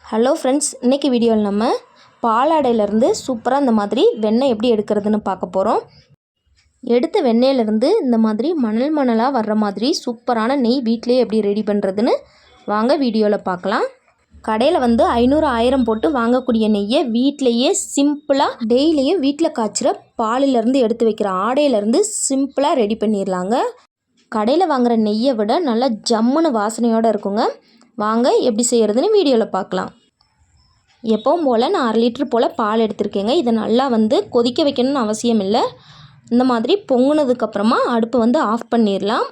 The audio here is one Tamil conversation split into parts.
ஹலோ ஃப்ரெண்ட்ஸ், இன்றைக்கி வீடியோவில் நம்ம பாலாடையிலேருந்து சூப்பராக இந்த மாதிரி வெண்ணெய் எப்படி எடுக்கிறதுன்னு பார்க்க போகிறோம். எடுத்த வெண்ணெயிலேருந்து இந்த மாதிரி மணல் மணலாக வர்ற மாதிரி சூப்பரான நெய் வீட்டிலே எப்படி ரெடி பண்ணுறதுன்னு வாங்க வீடியோவில் பார்க்கலாம். கடையில் 500 1000 போட்டு வாங்கக்கூடிய நெய்யை வீட்டிலையே சிம்பிளாக டெய்லியும் வீட்டில் காய்ச்சிற பாலிலேருந்து எடுத்து வைக்கிற ஆடையிலேருந்து சிம்பிளாக ரெடி பண்ணிடலாங்க. கடையில் வாங்குகிற நெய்யை விட நல்லா ஜம்முன்னு வாசனையோடு இருக்குங்க. வாங்க எப்படி செய்கிறதுன்னு வீடியோவில் பார்க்கலாம். எப்பவும் போல் நான் 1/2 லிட்டர் போல் பால் எடுத்திருக்கேங்க. இதை நல்லா கொதிக்க வைக்கணும்னு அவசியம் இல்லை. இந்த மாதிரி பொங்குனதுக்கப்புறமா அடுப்பை ஆஃப் பண்ணிடலாம்.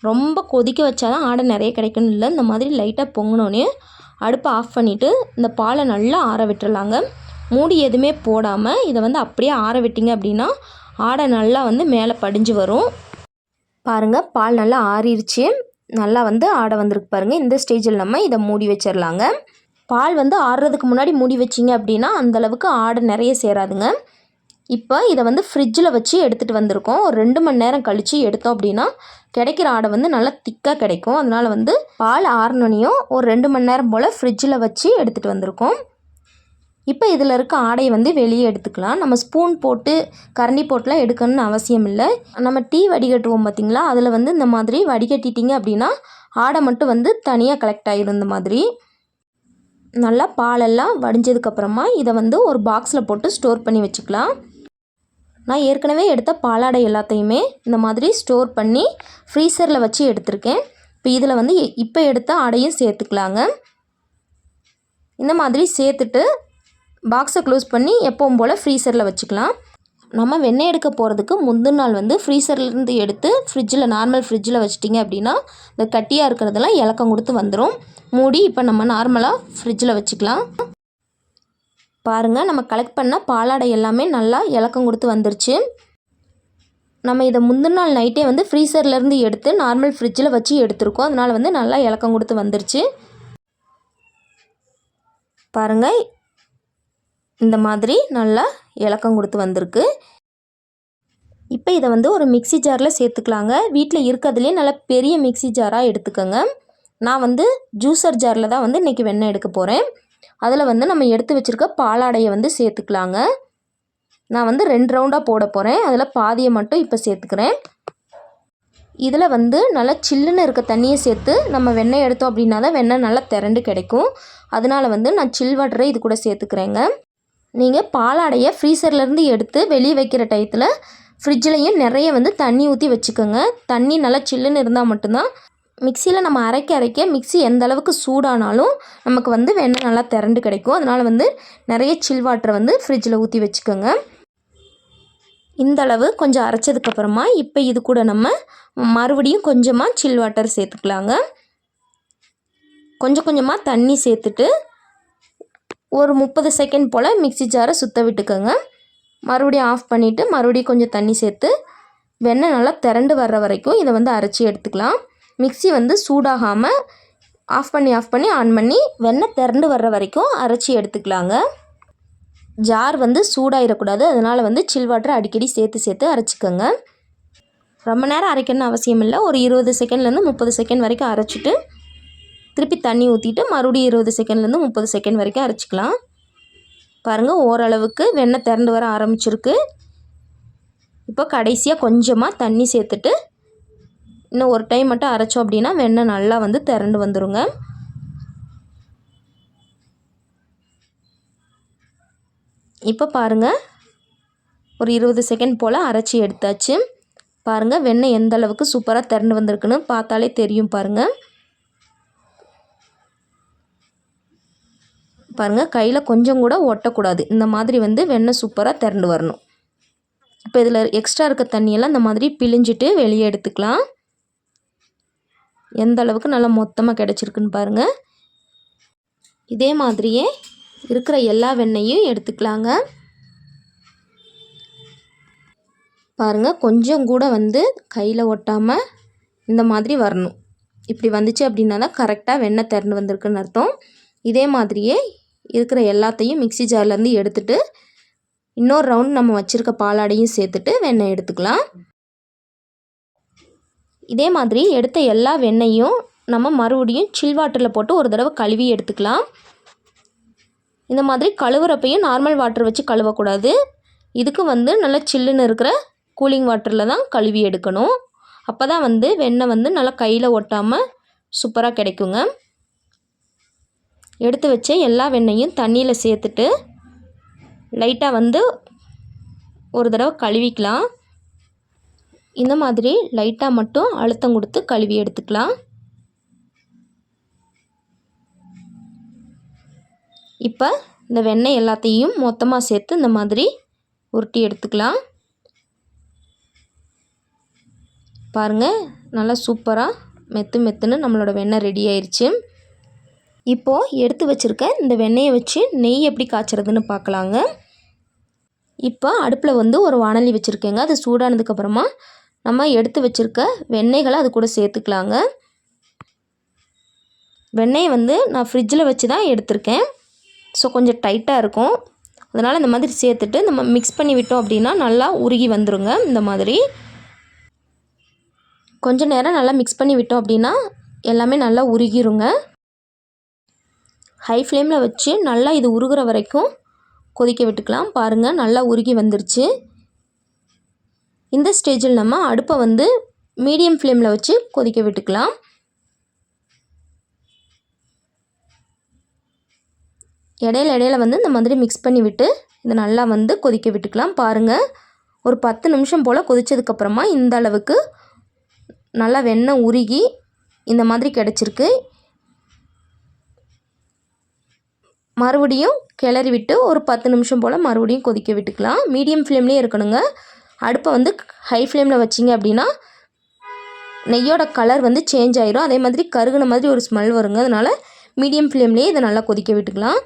ரொம்ப கொதிக்க வச்சா தான் ஆடை நிறைய கிடைக்கணும் இல்லை. இந்த மாதிரி லைட்டாக பொங்கினோன்னே அடுப்பை ஆஃப் பண்ணிவிட்டு இந்த பாலை நல்லா ஆற விட்டுறலாங்க. மூடி எதுவுமே போடாமல் இதை அப்படியே ஆற விட்டிங்க அப்படின்னா ஆடை நல்லா மேலே படிஞ்சு வரும். பாருங்கள், பால் நல்லா ஆறிடுச்சு. நல்லா ஆடை வந்திருக்கு பாருங்கள். இந்த ஸ்டேஜில் நம்ம இதை மூடி வச்சிடலாங்க. பால் ஆறுறதுக்கு முன்னாடி மூடி வச்சிங்க அப்படின்னா அந்தளவுக்கு ஆடை நிறைய சேராதுங்க. இப்போ இதை ஃப்ரிட்ஜில் வச்சு எடுத்துகிட்டு வந்திருக்கோம். ஒரு 2 மணி நேரம் கழித்து எடுத்தோம் அப்படின்னா கிடைக்கிற ஆடை நல்லா திக்காக கிடைக்கும். அதனால் பால் ஆறினோனையும் ஒரு 2 மணி நேரம் போல் ஃப்ரிட்ஜில் வச்சு எடுத்துகிட்டு வந்திருக்கோம். இப்போ இதில் இருக்க ஆடையை வெளியே எடுத்துக்கலாம். நம்ம ஸ்பூன் போட்டு கரண்டி போட்டுலாம் எடுக்கணும்னு அவசியம் இல்லை. நம்ம டீ வடிகட்டுவோம் பார்த்திங்களா, அதில் இந்த மாதிரி வடிகட்டிட்டிங்க அப்படின்னா ஆடை மட்டும் தனியாக கலெக்ட் ஆகிடும். இந்த மாதிரி நல்லா பாலெல்லாம் வடிஞ்சதுக்கப்புறமா இதை ஒரு பாக்ஸில் போட்டு ஸ்டோர் பண்ணி வச்சுக்கலாம். நான் ஏற்கனவே எடுத்த பாலாடை எல்லாத்தையுமே இந்த மாதிரி ஸ்டோர் பண்ணி ஃப்ரீசரில் வச்சு எடுத்திருக்கேன். இப்போ இதில் இப்போ எடுத்த ஆடையும் சேர்த்துக்கலாங்க. இந்த மாதிரி சேர்த்துட்டு பாக்ஸை க்ளோஸ் பண்ணி எப்பவும் போல் ஃப்ரீசரில் வச்சுக்கலாம். நம்ம வெண்ணெய் எடுக்க போகிறதுக்கு முந்தின நாள் ஃப்ரீசர்லேருந்து எடுத்து நார்மல் ஃப்ரிட்ஜில் வச்சிட்டிங்க அப்படின்னா இந்த கட்டியாக இருக்கிறதெல்லாம் இலக்கம் கொடுத்து வந்துடும். மூடி இப்போ நம்ம நார்மலாக ஃப்ரிட்ஜில் வச்சுக்கலாம். பாருங்கள், நம்ம கலெக்ட் பண்ண பாலாடை எல்லாமே நல்லா இலக்கம் கொடுத்து வந்துருச்சு. நம்ம இதை முந்தின நாள் நைட்டே ஃப்ரீசர்லேருந்து எடுத்து நார்மல் ஃப்ரிட்ஜில் வச்சு எடுத்துருக்கோம். அதனால் நல்லா இலக்கம் கொடுத்து வந்துருச்சு. பாருங்கள், இந்த மாதிரி நல்லா இலக்கம் கொடுத்து வந்திருக்கு. இப்போ இதை ஒரு மிக்ஸி ஜாரில் சேர்த்துக்கலாங்க. வீட்டில் இருக்கிறதுலே நல்லா பெரிய மிக்ஸி ஜாராக எடுத்துக்கோங்க. நான் ஜூஸர் ஜாரில் தான் இன்றைக்கி வெண்ணெய் எடுக்க போகிறேன். அதில் நம்ம எடுத்து வச்சுருக்க பாலாடையை சேர்த்துக்கலாங்க. நான் 2 ரவுண்டாக போட போகிறேன். அதில் பாதியை மட்டும் இப்போ சேர்த்துக்கிறேன். இதில் நல்லா சில்லுன்னு இருக்க தண்ணியை சேர்த்து நம்ம வெண்ணெய் எடுத்தோம் அப்படின்னா தான் வெண்ணெய் நல்லா திரண்டு கிடைக்கும். அதனால் நான் சில் வாட்டரை இது கூட சேர்த்துக்கிறேங்க. நீங்கள் பாலாடையை ஃப்ரீசர்லேருந்து எடுத்து வெளியே வைக்கிற டயத்தில் ஃப்ரிட்ஜ்லேயும் நிறைய தண்ணி ஊற்றி வச்சுக்கோங்க. தண்ணி நல்லா சில்லுன்னு இருந்தால் மட்டும்தான் மிக்சியில் நம்ம அரைக்க மிக்சி எந்த அளவுக்கு சூடானாலும் நமக்கு வெண்ணெய் நல்லா திரண்டு கிடைக்கும். அதனால் நிறைய சில் வாட்டரை ஃப்ரிட்ஜில் ஊற்றி வச்சுக்கோங்க. இந்தளவு கொஞ்சம் அரைச்சதுக்கப்புறமா இப்போ இது கூட நம்ம மறுபடியும் கொஞ்சமாக சில் வாட்டர் சேர்த்துக்கலாங்க. கொஞ்சம் கொஞ்சமாக தண்ணி சேர்த்துட்டு ஒரு 30 செகண்ட் போல் மிக்ஸி ஜாரை சுற்ற விட்டுக்கோங்க. மறுபடியும் ஆஃப் பண்ணிவிட்டு மறுபடியும் கொஞ்சம் தண்ணி சேர்த்து வெண்ணெய் நல்லா திரண்டு வர்ற வரைக்கும் இதை அரைச்சி எடுத்துக்கலாம். மிக்ஸி சூடாகாமல் ஆஃப் பண்ணி ஆன் பண்ணி வெண்ணெய் திரண்டு வர்ற வரைக்கும் அரைச்சி எடுத்துக்கலாங்க. ஜார் சூடாயிடக்கூடாது. அதனால் சில் வாட்டர் அடிக்கடி சேர்த்து அரைச்சிக்கோங்க. ரொம்ப நேரம் அரைக்கணும்னு அவசியம் இல்லை. ஒரு 20 செகண்ட்லேருந்து 30 செகண்ட் வரைக்கும் அரைச்சிட்டு திருப்பி தண்ணி ஊற்றிட்டு மறுபடியும் 20 செகண்ட்லேருந்து 30 செகண்ட் வரைக்கும் அரைச்சிக்கலாம். பாருங்கள், ஓரளவுக்கு வெண்ணெய் திரண்டு வர ஆரம்பிச்சிருக்கு. இப்போ கடைசியாக கொஞ்சமாக தண்ணி சேர்த்துட்டு இன்னும் ஒரு டைம் மட்டும் அரைச்சோம் அப்படின்னா வெண்ணெய் நல்லா திரண்டு வந்துடுங்க. இப்போ பாருங்கள், ஒரு 20 செகண்ட் போல் அரைச்சி எடுத்தாச்சு. பாருங்கள், வெண்ணெய் எந்த அளவுக்கு சூப்பராக திரண்டு வந்திருக்குன்னு பார்த்தாலே தெரியும். பாருங்கள், கையில் கொஞ்சம் கூட ஒட்டக்கூடாது. இந்த மாதிரி வெண்ணெய் சூப்பராக திரண்டு வரணும். இப்போ இதில் எக்ஸ்ட்ரா இருக்க தண்ணியெல்லாம் இந்த மாதிரி பிழிஞ்சிட்டு வெளியே எடுத்துக்கலாம். எந்த அளவுக்கு நல்லா மொத்தமாக கிடச்சிருக்குன்னு பாருங்கள். இதே மாதிரியே இருக்கிற எல்லா வெண்ணெயும் எடுத்துக்கலாங்க. பாருங்கள், கொஞ்சம் கூட கையில் ஒட்டாமல் இந்த மாதிரி வரணும். இப்படி வந்துச்சு அப்படின்னா தான் கரெக்டாக வெண்ணெய் திரண்டு வந்திருக்குன்னு அர்த்தம். இதே மாதிரியே இருக்கிற எல்லாத்தையும் மிக்ஸி ஜார்லேருந்து எடுத்துகிட்டு இன்னொரு ரவுண்ட் நம்ம வச்சுருக்க பாலாடையும் சேர்த்துட்டு வெண்ணெய் எடுத்துக்கலாம். இதே மாதிரி எடுத்த எல்லா வெண்ணெயும் நம்ம மறுபடியும் சில் வாட்டரில் போட்டு ஒரு தடவை கழுவி எடுத்துக்கலாம். இந்த மாதிரி கழுவுறப்பையும் நார்மல் வாட்டர் வச்சு கழுவக்கூடாது. இதுக்கு வந்து நல்லா சில்லுன்னு இருக்கிற கூலிங் வாட்டரில் தான் கழுவி எடுக்கணும். அப்போ தான் வந்து வெண்ணெய் வந்து நல்லா கையில் ஒட்டாமல் சூப்பராக கிடைக்குங்க. எடுத்து வச்ச எல்லா வெண்ணெயும் தண்ணியில் சேர்த்துட்டு லைட்டாக வந்து ஒரு தடவை கழுவிக்கலாம். இந்த மாதிரி லைட்டாக மட்டும் அழுத்தம் கொடுத்து கழுவி எடுத்துக்கலாம். இப்போ இந்த வெண்ணெய் எல்லாத்தையும் மொத்தமாக சேர்த்து இந்த மாதிரி உருட்டி எடுத்துக்கலாம். பாருங்கள், நல்லா சூப்பராக மெத்துன்னு நம்மளோட வெண்ணெய் ரெடி ஆயிடுச்சு. இப்போது எடுத்து வச்சுருக்க இந்த வெண்ணெயை வச்சு நெய் எப்படி காய்ச்சறதுன்னு பார்க்கலாங்க. இப்போ அடுப்பில் வந்து ஒரு வாணலி வச்சுருக்கேங்க. அது சூடானதுக்கப்புறமா நம்ம எடுத்து வச்சுருக்க வெண்ணெய்களை அது கூட சேர்த்துக்கலாங்க. வெண்ணெயை வந்து நான் ஃப்ரிட்ஜில் வச்சு தான் எடுத்திருக்கேன். ஸோ கொஞ்சம் டைட்டாக இருக்கும். அதனால் இந்த மாதிரி சேர்த்துட்டு நம்ம மிக்ஸ் பண்ணி விட்டோம் அப்படின்னா நல்லா உருகி வந்துருங்க. இந்த மாதிரி கொஞ்சம் நேரம் நல்லா மிக்ஸ் பண்ணி விட்டோம் அப்படின்னா எல்லாமே நல்லா உருகிருங்க. ஹை ஃப்ளேமில் வச்சு நல்லா இது உருகிற வரைக்கும் கொதிக்க விட்டுக்கலாம். பாருங்கள், நல்லா உருகி வந்துருச்சு. இந்த ஸ்டேஜில் நம்ம அடுப்பை வந்து மீடியம் ஃப்ளேமில் வச்சு கொதிக்க விட்டுக்கலாம். இடையில வந்து இந்த மாதிரி மிக்ஸ் பண்ணி விட்டு இதை நல்லா வந்து கொதிக்க விட்டுக்கலாம். பாருங்கள், ஒரு 10 நிமிஷம் போல் கொதித்ததுக்கப்புறமா இந்த அளவுக்கு நல்லா வெண்ணெய் உருகி இந்த மாதிரி கிடச்சிருக்கு. மறுபடியும் கிளறி விட்டு ஒரு 10 நிமிஷம் போல் மறுபடியும் கொதிக்க விட்டுக்கலாம். மீடியம் ஃப்ளேம்லேயே இருக்கணுங்க. அடுப்பை வந்து ஹை ஃப்ளேமில் வச்சிங்க அப்படின்னா நெய்யோட கலர் வந்து சேஞ்ச் ஆயிரும். அதே மாதிரி கருகுன மாதிரி ஒரு ஸ்மெல் வருங்க. அதனால் மீடியம் ஃப்ளேம்லேயே இதை நல்லா கொதிக்க விட்டுக்கலாம்.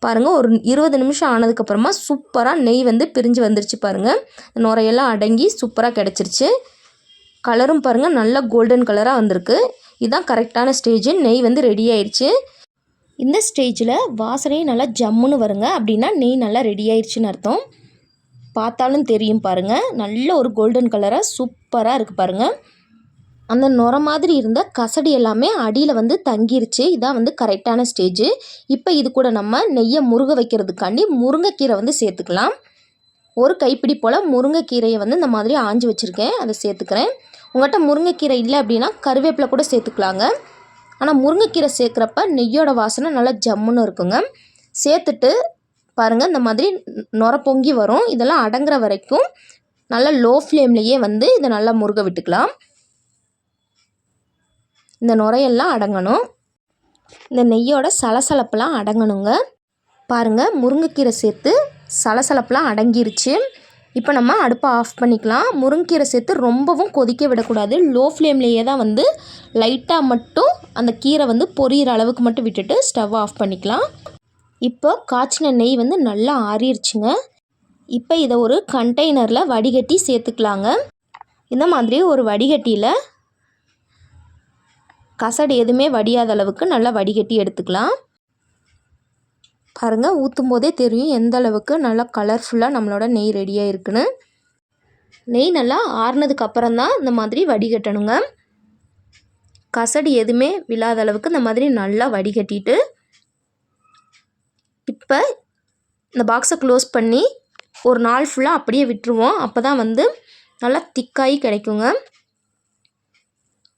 பாருங்கள், ஒரு 20 நிமிஷம் ஆனதுக்கப்புறமா சூப்பராக நெய் வந்து பிரிஞ்சு வந்துருச்சு. பாருங்கள், நுரையெல்லாம் அடங்கி சூப்பராக கிடச்சிருச்சு. கலரும் பாருங்கள் நல்லா கோல்டன் கலராக வந்திருக்கு. இதுதான் கரெக்டான ஸ்டேஜ். நெய் வந்து ரெடி ஆயிடுச்சு. இந்த ஸ்டேஜில் வாசனையும் நல்லா ஜம்முன்னு வருங்க. அப்படின்னா நெய் நல்லா ரெடி ஆயிடுச்சுன்னு அர்த்தம். பார்த்தாலும் தெரியும் பாருங்கள், நல்ல ஒரு கோல்டன் கலராக சூப்பராக இருக்குது பாருங்கள். அந்த நுர மாதிரி இருந்த கசடி எல்லாமே அடியில் வந்து தங்கிருச்சு. இதான் வந்து கரெக்டான ஸ்டேஜ். இப்போ இது கூட நம்ம நெய்யை முருக வைக்கிறதுக்காண்டி முருங்கைக்கீரை வந்து சேர்த்துக்கலாம். ஒரு கைப்பிடி போல் முருங்கைக்கீரையை வந்து இந்த மாதிரி ஆஞ்சு வச்சுருக்கேன், அதை சேர்த்துக்கிறேன். உங்கள்கிட்ட முருங்கைக்கீரை இல்லை அப்படின்னா கருவேப்பிலை கூட சேர்த்துக்கலாங்க. ஆனால் முருங்கைக்கீரை சேர்க்குறப்ப நெய்யோட வாசனை நல்லா ஜம்முன்னு இருக்குங்க. சேர்த்துட்டு பாருங்கள், இந்த மாதிரி நுர பொங்கி வரும். இதெல்லாம் அடங்குற வரைக்கும் நல்லா லோ ஃப்ளேம்லேயே வந்து இதை நல்லா முருக விட்டுக்கலாம். இந்த நுரையெல்லாம் அடங்கணும். இந்த நெய்யோட சலசலப்பெல்லாம் அடங்கணுங்க. பாருங்கள், முருங்கைக்கீரை சேர்த்து சலசலப்பெல்லாம் அடங்கிருச்சு. இப்போ நம்ம அடுப்பை ஆஃப் பண்ணிக்கலாம். முருங்கைக்கீரை சேர்த்து ரொம்பவும் கொதிக்க விடக்கூடாது. லோ ஃப்ளேம்லேயே தான் வந்து லைட்டாக மட்டும் அந்த கீரை வந்து பொரியிற அளவுக்கு மட்டும் விட்டுட்டு ஸ்டவ் ஆஃப் பண்ணிக்கலாம். இப்போ காய்ச்சின நெய் வந்து நல்லா ஆறிடுச்சுங்க. இப்போ இதை ஒரு கண்டெய்னரில் வடிகட்டி சேர்த்துக்கலாங்க. இந்த மாதிரி ஒரு வடிகட்டியில் கசடு எதுவுமே வடியாத அளவுக்கு நல்லா வடிகட்டி எடுத்துக்கலாம். பாருங்கள், ஊற்றும் போதே தெரியும் எந்த அளவுக்கு நல்லா கலர்ஃபுல்லாக நம்மளோட நெய் ரெடியாக இருக்குன்னு. நெய் நல்லா ஆறுனதுக்கு அப்புறம் தான் இந்த மாதிரி வடிகட்டணுங்க. கசடு எதுவுமே விழாத அளவுக்கு இந்த மாதிரி நல்லா வடிகட்டிட்டு இப்போ இந்த பாக்ஸை க்ளோஸ் பண்ணி ஒரு நாள் ஃபுல்லாக அப்படியே விட்டுருவோம். அப்போ தான் வந்து நல்லா திக்காகி கிடைக்குங்க.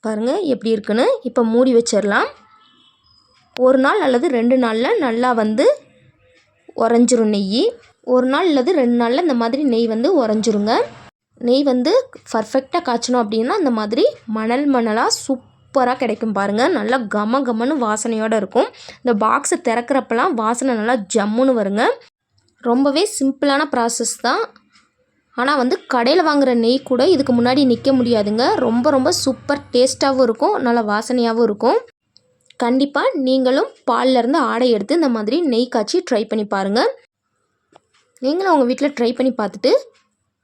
பாருங்கள் எப்படி இருக்குன்னு. இப்போ மூடி வச்சிடலாம். ஒரு நாள் அல்லது 2 நாளில் நல்லா வந்து உறைஞ்சிரும் நெய். ஒரு நாள் அல்லது 2 நாளில் இந்த மாதிரி நெய் வந்து உறைஞ்சிருங்க. நெய் வந்து பர்ஃபெக்டாக காய்ச்சணும் அப்படின்னா இந்த மாதிரி மணலாக சூப்பராக கிடைக்கும். பாருங்கள், நல்லா கமன்னு வாசனையோடு இருக்கும். இந்த பாக்ஸை திறக்கிறப்பெல்லாம் வாசனை நல்லா ஜம்முன்னு வருங்க. ரொம்பவே சிம்பிளான ப்ராசஸ் தான். ஆனால் வந்து கடையில் வாங்குகிற நெய் கூட இதுக்கு முன்னாடி நிற்க முடியாதுங்க. ரொம்ப சூப்பர் டேஸ்ட்டாகவும் இருக்கும், நல்லா வாசனையாகவும் இருக்கும். கண்டிப்பாக நீங்களும் பால்லேருந்து ஆடை எடுத்து இந்த மாதிரி நெய் காய்ச்சி ட்ரை பண்ணி பாருங்கள். நீங்களும் உங்கள் வீட்டில் ட்ரை பண்ணி பார்த்துட்டு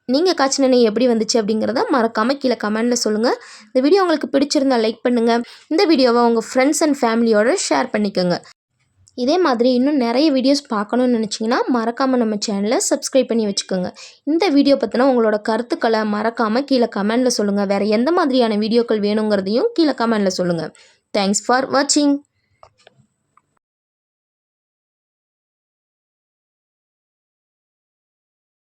நீங்கள் காய்ச்சின நெய் எப்படி வந்துச்சு அப்படிங்கிறத மறக்காமல் கீழே கமெண்டில் சொல்லுங்கள். இந்த வீடியோ உங்களுக்கு பிடிச்சிருந்தால் லைக் பண்ணுங்கள். இந்த வீடியோவை உங்கள் ஃப்ரெண்ட்ஸ் அண்ட் ஃபேமிலியோடு ஷேர் பண்ணிக்கோங்க. இதே மாதிரி இன்னும் நிறைய வீடியோஸ் பார்க்கணுன்னு நினச்சிங்கன்னா மறக்காமல் நம்ம சேனலை சப்ஸ்கிரைப் பண்ணி வச்சுக்கோங்க. இந்த வீடியோ பற்றின உங்களோட கருத்துக்களை மறக்காமல் கீழே கமெண்டில் சொல்லுங்கள். வேறு எந்த மாதிரியான வீடியோக்கள் வேணுங்கிறதையும் கீழே கமெண்டில் சொல்லுங்கள். தேங்க்ஸ் ஃபார் வாட்சிங்.